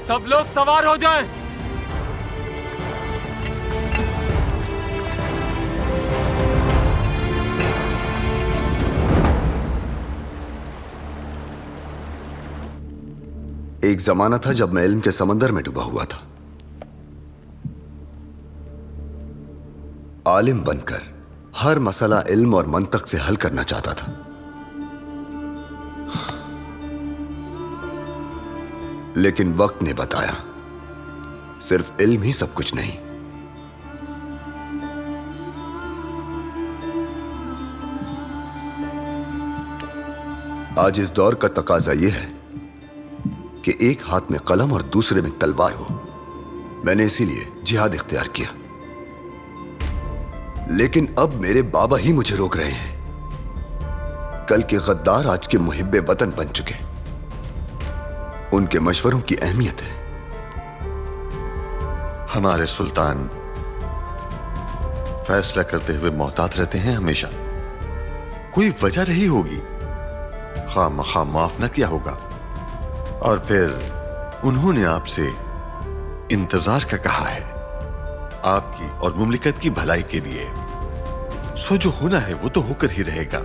सब लोग सवार हो जाएं। एक जमाना था जब मैं इल्म के समंदर में डूबा हुआ था। आलिम बनकर हर मसला इल्म और मंतक से हल करना चाहता था। लेकिन वक्त ने बताया सिर्फ इल्म ही सब कुछ नहीं। आज इस दौर का तकाजा यह है कि एक हाथ में कलम और दूसरे में तलवार हो। मैंने इसीलिए जिहाद इख्तियार किया। लेकिन अब मेरे बाबा ही मुझे रोक रहे हैं। कल के गद्दार आज के मुहिब्बे वतन बन चुके। उनके मशवरों की अहमियत है। हमारे सुल्तान फैसला करते हुए मोहतात रहते हैं हमेशा। कोई वजह रही होगी, खामखा माफ न किया होगा, और फिर उन्होंने आपसे इंतजार का कहा है, आपकी और मुमलिकत की भलाई के लिए। सो जो होना है वो तो होकर ही रहेगा।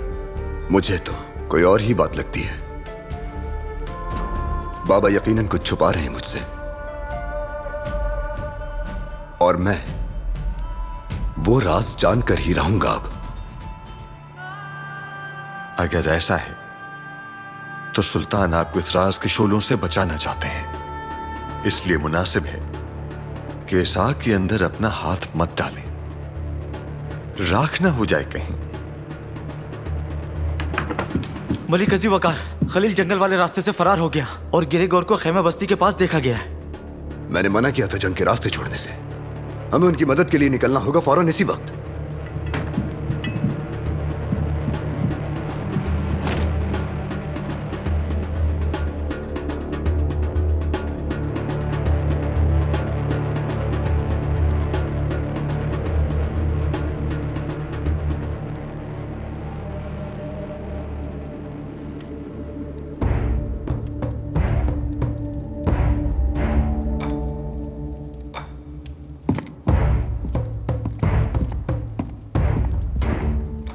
मुझे तो कोई और ही बात लगती है। बाबा यकीनन कुछ छुपा रहे हैं मुझसे, और मैं वो राज जानकर ही रहूंगा। अब अगर ऐसा है तो सुल्तान आपको इस राज के शोलों से बचाना चाहते हैं। इसलिए मुनासिब है कि इस आग के अंदर अपना हाथ मत डालें, राख ना हो जाए कहीं। मलिक अजी वकार, खलील जंगल वाले रास्ते से फरार हो गया और गिरे गौर को खैमा बस्ती के पास देखा गया है। मैंने मना किया था जंग के रास्ते छोड़ने से। हमें उनकी मदद के लिए निकलना होगा फौरन इसी वक्त।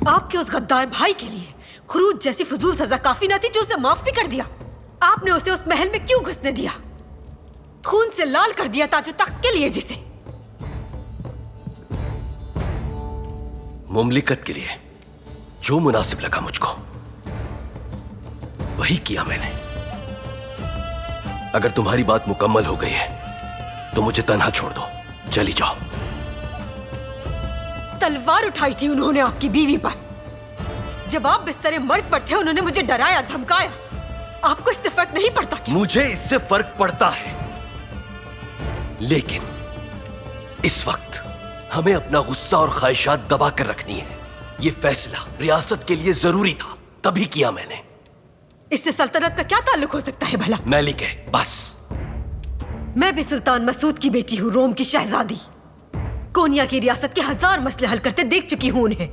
आपके उस गद्दार भाई के लिए खुरूज जैसी फजूल सजा काफी न थी जो उसे माफ भी कर दिया। आपने उसे उस महल में क्यों घुसने दिया? खून से लाल कर दिया ताजो तख्त के लिए जिसे। मुमलिकत के लिए जो मुनासिब लगा मुझको वही किया मैंने। अगर तुम्हारी बात मुकम्मल हो गई है तो मुझे तन्हा छोड़ दो, चली जाओ। तलवार उठाई थी उन्होंने आपकी बीवी पर। जब आप बिस्तरे मर्ग पर थे उन्होंने मुझे डराया, धमकाया। आपको इससे फर्क नहीं पड़ता क्या? मुझे इससे फर्क पड़ता है, लेकिन इस वक्त हमें अपना गुस्सा और ख्वाहिशात दबा कर रखनी है। यह फैसला रियासत के लिए जरूरी था, तभी किया मैंने। इससे सल्तनत का क्या ताल्लुक हो सकता है भला? मैलिक है बस। मैं भी सुल्तान मसूद की बेटी हूँ, रोम की शहजादी। कोनिया की रियासत के 1000 मसले हल करते देख चुकी हूं उन्हें।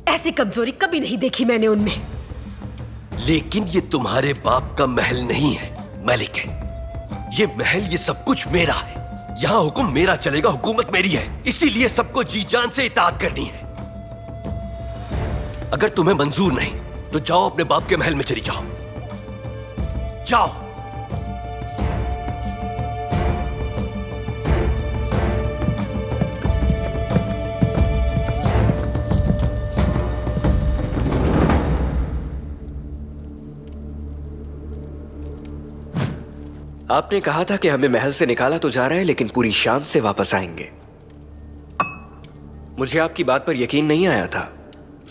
ऐसी कमजोरी कभी नहीं देखी मैंने उनमें। लेकिन ये तुम्हारे बाप का महल नहीं है मलिक है। ये महल, ये सब कुछ मेरा है। यहां हुक्म मेरा चलेगा, हुकूमत मेरी है। इसीलिए सबको जी जान से इताअत करनी है। अगर तुम्हें मंजूर नहीं तो जाओ अपने बाप के महल में चली जाओ। जाओ। आपने कहा था कि हमें महल से निकाला तो जा रहा है, लेकिन पूरी शान से वापस आएंगे। मुझे आपकी बात पर यकीन नहीं आया था।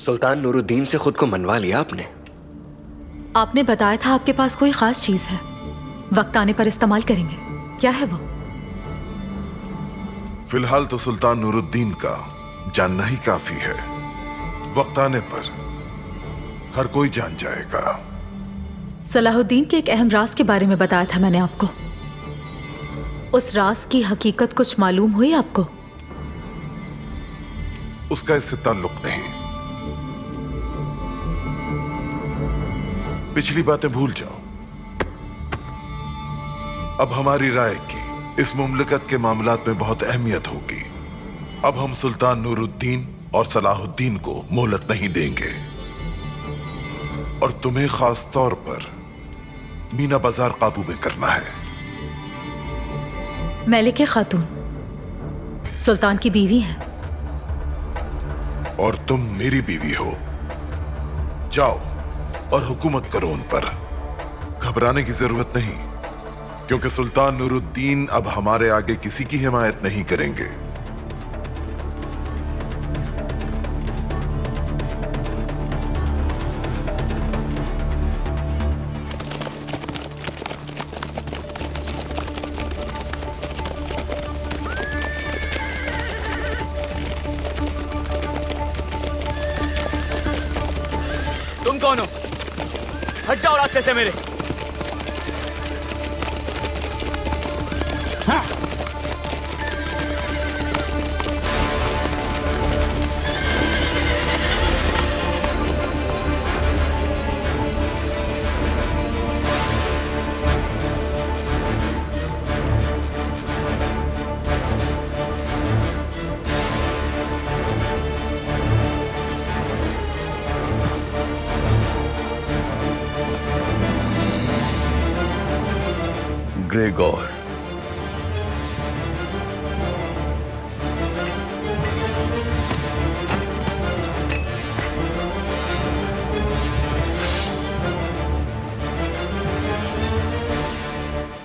सुल्तान नूरुद्दीन से खुद को मनवा लिया आपने। आपने बताया था आपके पास कोई खास चीज है, वक्त आने पर इस्तेमाल करेंगे। क्या है वो? फिलहाल तो सुल्तान नूरुद्दीन का जानना ही काफी है। वक्त आने पर हर कोई जान जाएगा। सलाहुद्दीन के एक अहम राज के बारे में बताया था मैंने आपको। उस राज की हकीकत कुछ मालूम हुई आपको? उसका इससे ताल्लुक नहीं। पिछली बातें भूल जाओ। अब हमारी राय की इस मुमलकत के मामलात में बहुत अहमियत होगी। अब हम सुल्तान नूरुद्दीन और सलाहुद्दीन को मोहलत नहीं देंगे और तुम्हें खास तौर पर मीना बाजार काबू में करना है। मलिके खातून सुल्तान की बीवी हैं और तुम मेरी बीवी हो। जाओ और हुकूमत करो उन पर। घबराने की जरूरत नहीं, क्योंकि सुल्तान नूरुद्दीन अब हमारे आगे किसी की हिमायत नहीं करेंगे। तुम कौन हो? हट जाओ रास्ते से मेरे। ग्रेगोर,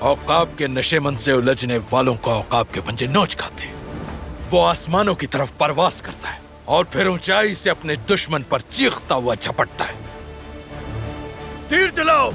औकाब के नशेमंद से उलझने वालों को औकाब के पंजे नोच खाते। वो आसमानों की तरफ परवास करता है और फिर ऊंचाई से अपने दुश्मन पर चीखता हुआ झपटता है। तीर चलाओ।